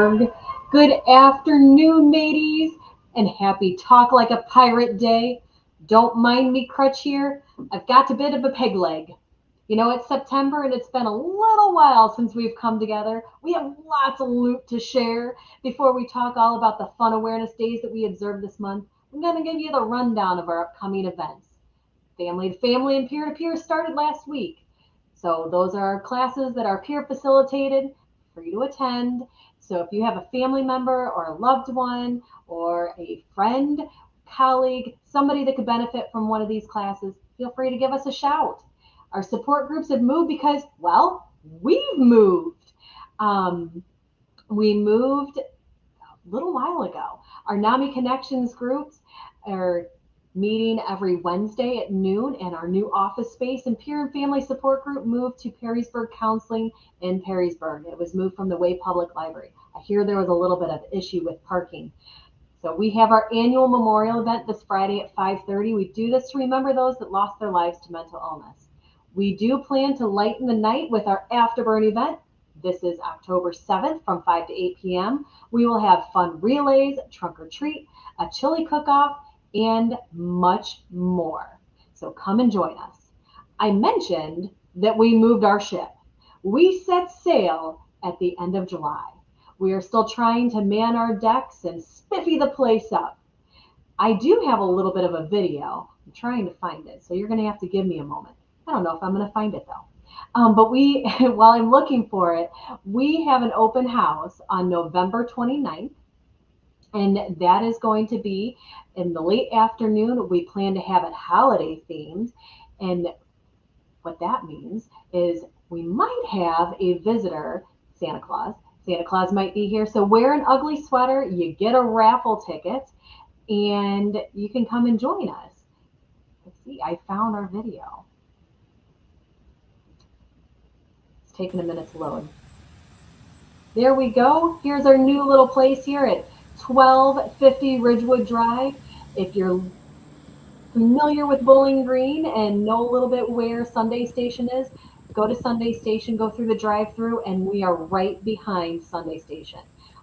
Berg. Good afternoon, mateys, and happy Talk Like a Pirate Day. Don't mind me, Crutch here. I've got a bit of a peg leg. You know, it's September and it's been a little while since we've come together. We have lots of loot to share. Before we talk all about the fun awareness days that we observed this month, I'm going to give you the rundown of our upcoming events. Family to Family and Peer to Peer started last week. So those are our classes that are peer facilitated, free to attend. So if you have a family member or a loved one or a friend, colleague, somebody that could benefit from one of these classes, feel free to give us a shout. Our support groups have moved because, well, we've moved. We moved a little while ago. Our NAMI Connections groups are meeting every Wednesday at noon, and our new office space and peer and family support group moved to Perrysburg Counseling in Perrysburg. It was moved from the Way Public Library. I hear there was a little bit of issue with parking. So we have our annual memorial event this Friday at 5:30. We do this to remember those that lost their lives to mental illness. We do plan to lighten the night with our Afterburn event. This is October 7th from 5 to 8 p.m. We will have fun relays, trunk or treat, a chili cook-off, and much more. So come and join us. I mentioned that we moved our ship. We set sail at the end of July. We are still trying to man our decks and spiffy the place up. I do have a little bit of a video. I'm trying to find it, so you're going to have to give me a moment. I don't know if I'm going to find it though. But while I'm looking for it, we have an open house on November 29th. And that is going to be in the late afternoon. We plan to have it holiday themed. And what that means is we might have a visitor, Santa Claus. Santa Claus might be here. So wear an ugly sweater, you get a raffle ticket, and you can come and join us. Let's see, I found our video. It's taking a minute to load. There we go. Here's our new little place here at 1250 Ridgewood Drive. If you're familiar with Bowling Green and know a little bit where Sunday Station is, go to Sunday Station, go through the drive-through, and we are right behind Sunday Station.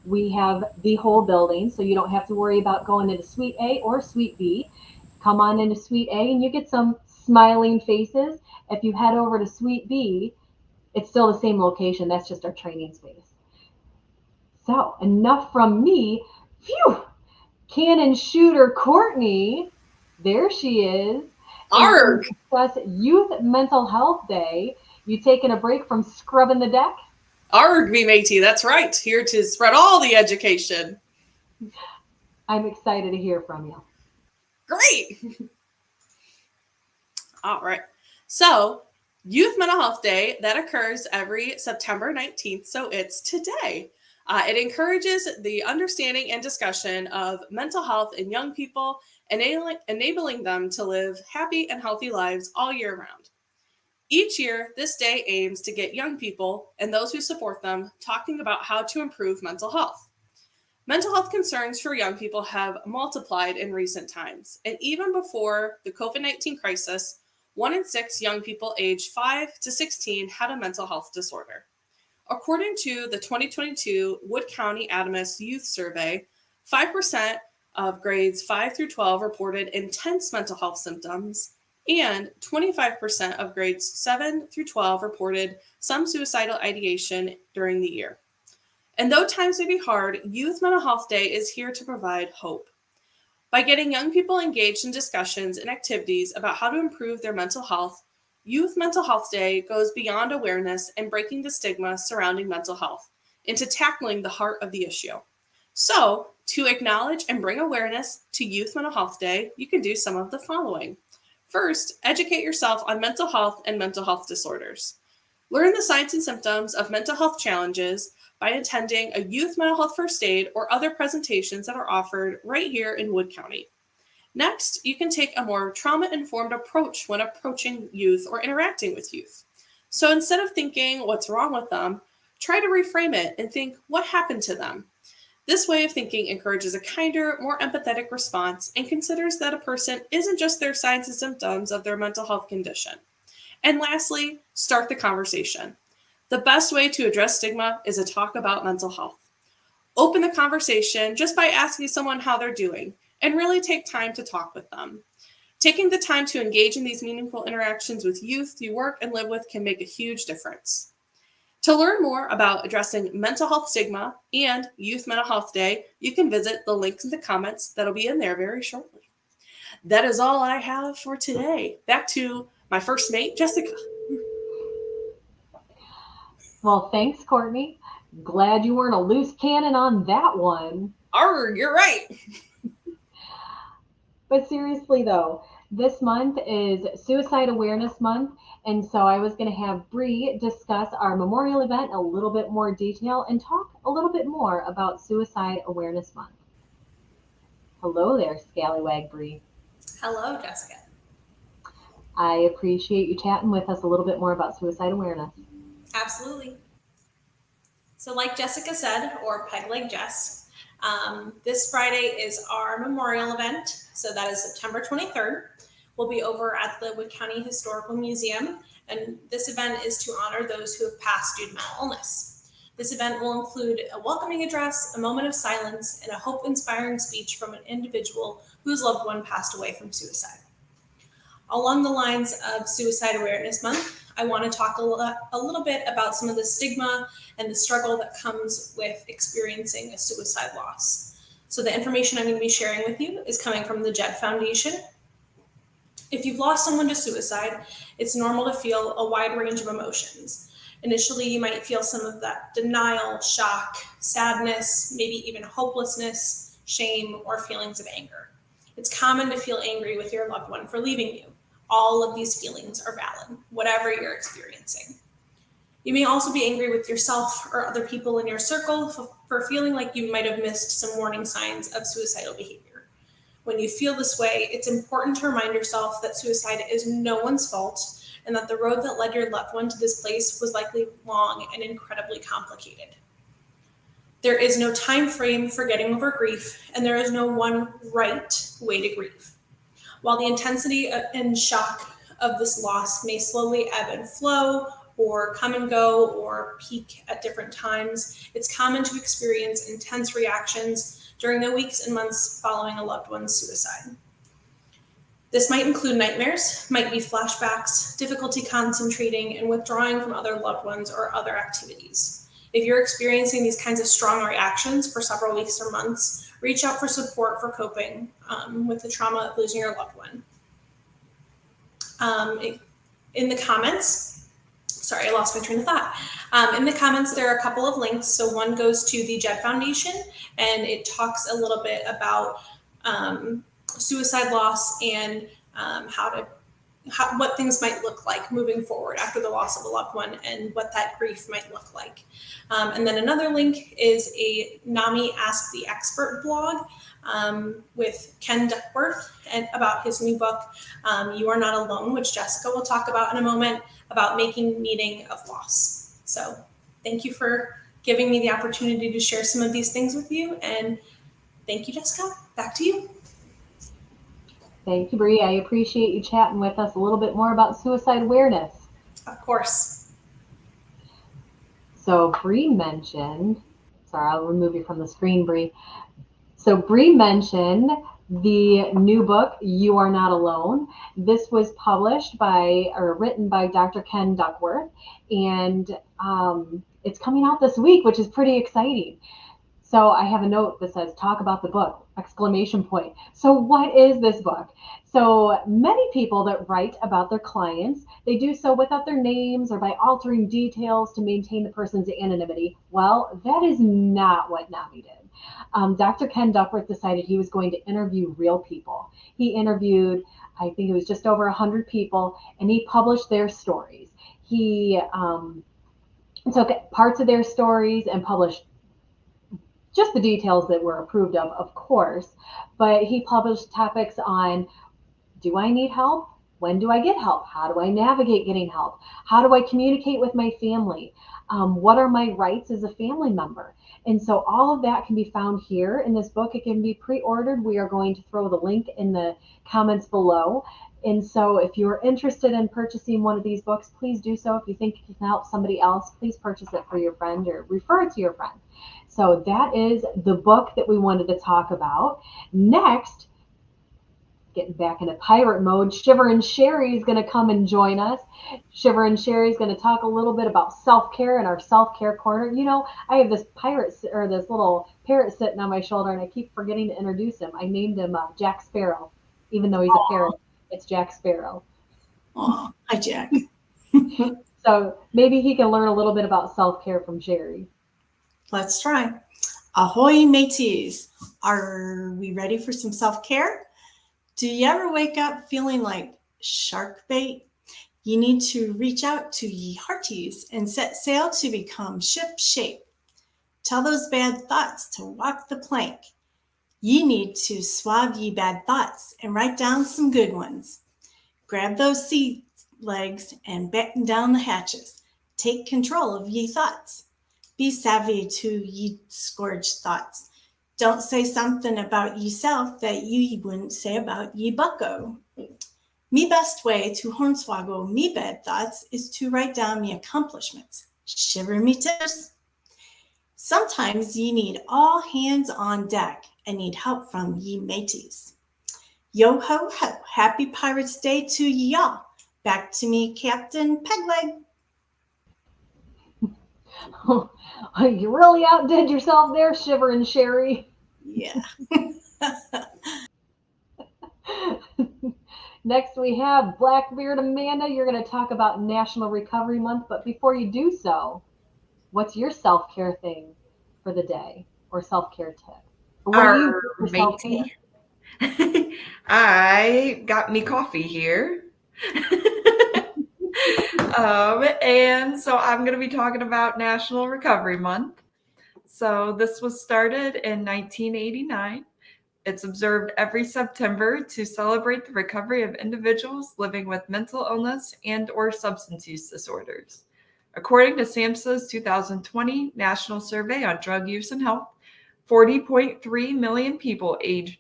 We have the whole building, so you don't have to worry about going into Suite A or Suite B. Come on into Suite A and you get some smiling faces. If you head over to Suite B, it's still the same location. That's just our training space. So enough from me. Phew! Cannon shooter Courtney, there she is. Arg! Discuss Youth Mental Health Day. You taking a break from scrubbing the deck? Arg, me matey, that's right. Here to spread all the education. I'm excited to hear from you. Great! All right. So, Youth Mental Health Day, that occurs every September 19th, so it's today. It encourages the understanding and discussion of mental health in young people, enabling them to live happy and healthy lives all year round. Each year, this day aims to get young people and those who support them talking about how to improve mental health. Mental health concerns for young people have multiplied in recent times, and even before the COVID-19 crisis, 1 in 6 young people aged 5 to 16 had a mental health disorder. According to the 2022 Wood County Adamus Youth Survey, 5% of grades 5 through 12 reported intense mental health symptoms, and 25% of grades 7 through 12 reported some suicidal ideation during the year. And though times may be hard, Youth Mental Health Day is here to provide hope. By getting young people engaged in discussions and activities about how to improve their mental health, Youth Mental Health Day goes beyond awareness and breaking the stigma surrounding mental health into tackling the heart of the issue. So, to acknowledge and bring awareness to Youth Mental Health Day, you can do some of the following. First, educate yourself on mental health and mental health disorders. Learn the signs and symptoms of mental health challenges by attending a Youth Mental Health First Aid or other presentations that are offered right here in Wood County. Next, you can take a more trauma-informed approach when approaching youth or interacting with youth. So instead of thinking what's wrong with them, try to reframe it and think what happened to them. This way of thinking encourages a kinder, more empathetic response and considers that a person isn't just their signs and symptoms of their mental health condition. And lastly, start the conversation. The best way to address stigma is to talk about mental health. Open the conversation just by asking someone how they're doing, and really take time to talk with them. Taking the time to engage in these meaningful interactions with youth you work and live with can make a huge difference. To learn more about addressing mental health stigma and Youth Mental Health Day, you can visit the links in the comments that'll be in there very shortly. That is all I have for today. Back to my first mate, Jessica. Well, thanks, Courtney. Glad you weren't a loose cannon on that one. Arr, you're right. But seriously, though, this month is Suicide Awareness Month, and so I was going to have Bree discuss our memorial event in a little bit more detail and talk a little bit more about Suicide Awareness Month. Hello there, Scallywag Bree. Hello, Jessica. I appreciate you chatting with us a little bit more about suicide awareness. Absolutely. So like Jessica said, or Peg Leg Jess, this Friday is our memorial event. So that is September 23rd. We'll be over at the Wood County Historical Museum, and this event is to honor those who have passed due to mental illness. This event will include a welcoming address, a moment of silence, and a hope-inspiring speech from an individual whose loved one passed away from suicide. Along the lines of Suicide Awareness Month, I want to talk a little bit about some of the stigma and the struggle that comes with experiencing a suicide loss. So the information I'm going to be sharing with you is coming from the Jed Foundation. If you've lost someone to suicide, it's normal to feel a wide range of emotions. Initially, you might feel some of that denial, shock, sadness, maybe even hopelessness, shame, or feelings of anger. It's common to feel angry with your loved one for leaving you. All of these feelings are valid, whatever you're experiencing. You may also be angry with yourself or other people in your circle for feeling like you might have missed some warning signs of suicidal behavior. When you feel this way, it's important to remind yourself that suicide is no one's fault and that the road that led your loved one to this place was likely long and incredibly complicated. There is no time frame for getting over grief, and there is no one right way to grieve. While the intensity and shock of this loss may slowly ebb and flow, or come and go, or peak at different times, it's common to experience intense reactions during the weeks and months following a loved one's suicide. This might include nightmares, might be flashbacks, difficulty concentrating, and withdrawing from other loved ones or other activities. If you're experiencing these kinds of strong reactions for several weeks or months, reach out for support for coping with the trauma of losing your loved one. In the comments, sorry, I lost my train of thought. In the comments, there are a couple of links. So one goes to the Jed Foundation, and it talks a little bit about suicide loss and what things might look like moving forward after the loss of a loved one and what that grief might look like. And then another link is a NAMI Ask the Expert blog with Ken Duckworth and about his new book, You Are Not Alone, which Jessica will talk about in a moment, about making meaning of loss. So thank you for giving me the opportunity to share some of these things with you. And thank you, Jessica. Back to you. Thank you, Bree. I appreciate you chatting with us a little bit more about suicide awareness. Of course. So Bree mentioned, sorry, I'll remove you from the screen, Bree. So Bree mentioned the new book, You Are Not Alone. This was written by Dr. Ken Duckworth, and it's coming out this week, which is pretty exciting. So I have a note that says, talk about the book, exclamation point. So what is this book? So many people that write about their clients, they do so without their names or by altering details to maintain the person's anonymity. Well, that is not what NAMI did. Dr. Ken Duckworth decided he was going to interview real people. He interviewed, I think it was just over 100 people, and he published their stories. He took parts of their stories and published just the details that were approved of course, but he published topics on, do I need help? When do I get help? How do I navigate getting help? How do I communicate with my family? What are my rights as a family member? And so all of that can be found here in this book. It can be pre-ordered. We are going to throw the link in the comments below. And so if you're interested in purchasing one of these books, please do so. If you think you can help somebody else, please purchase it for your friend or refer it to your friend. So that is the book that we wanted to talk about. Next, getting back into pirate mode, Shiver and Sherry is going to come and join us. Shiver and Sherry is going to talk a little bit about self-care in our self-care corner. You know, I have this or this little parrot sitting on my shoulder, and I keep forgetting to introduce him. I named him Jack Sparrow, even though he's a parrot. It's Jack Sparrow. Aw, hi, Jack. So maybe he can learn a little bit about self-care from Sherry. Let's try. Ahoy, mateys. Are we ready for some self-care? Do you ever wake up feeling like shark bait? You need to reach out to ye hearties and set sail to become ship shape. Tell those bad thoughts to walk the plank. Ye need to swab ye bad thoughts and write down some good ones. Grab those sea legs and batten down the hatches. Take control of ye thoughts. Be savvy to ye scourged thoughts. Don't say something about yeself that ye wouldn't say about ye bucko. Me best way to hornswoggle me bad thoughts is to write down me accomplishments. Shiver me tips. Sometimes ye need all hands on deck and need help from ye mateys. Yo ho ho, happy Pirates Day to ye all. Back to me, Captain Pegleg. You really outdid yourself there, Shiver and Sherry. Yeah. Next, we have Blackbeard Amanda. You're going to talk about National Recovery Month, but before you do so, what's your self-care thing for the day or self-care tip? Or what do you do for self-care? I got me coffee here. And so I'm going to be talking about National Recovery Month. So this was started in 1989. It's observed every September to celebrate the recovery of individuals living with mental illness and or substance use disorders. According to SAMHSA's 2020 National Survey on Drug Use and Health, 40.3 million people aged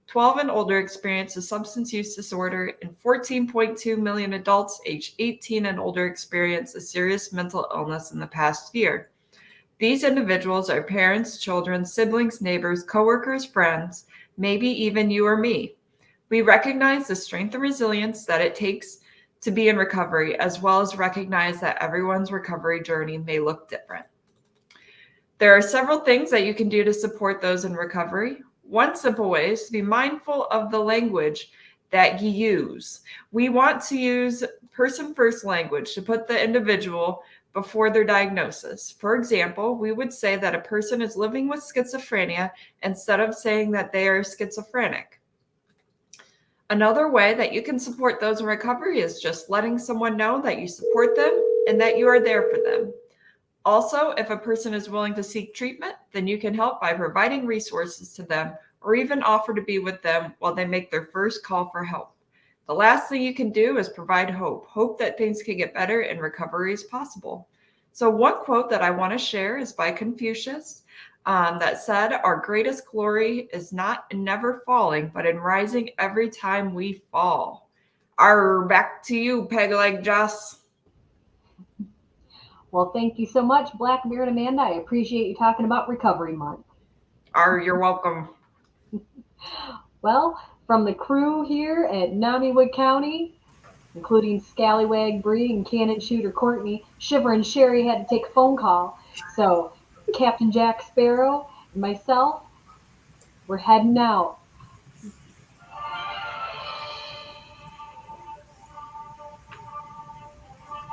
12 and older experience a substance use disorder, and 14.2 million adults aged 18 and older experience a serious mental illness in the past year. These individuals are parents, children, siblings, neighbors, coworkers, friends, maybe even you or me. We recognize the strength and resilience that it takes to be in recovery, as well as recognize that everyone's recovery journey may look different. There are several things that you can do to support those in recovery. One simple way is to be mindful of the language that you use. We want to use person-first language to put the individual before their diagnosis. For example, we would say that a person is living with schizophrenia instead of saying that they are schizophrenic. Another way that you can support those in recovery is just letting someone know that you support them and that you are there for them. Also, if a person is willing to seek treatment, then you can help by providing resources to them or even offer to be with them while they make their first call for help. The last thing you can do is provide hope that things can get better and recovery is possible. So one quote that I want to share is by Confucius that said, "Our greatest glory is not in never falling, but in rising every time we fall." Back to you, Pegleg Joss. Well, thank you so much, Blackbeard Amanda. I appreciate you talking about Recovery Month. You're welcome. Well, from the crew here at NAMI Wood County, including Scallywag Bree and Cannon Shooter Courtney, Shiver and Sherry had to take a phone call. So Captain Jack Sparrow and myself, we're heading out.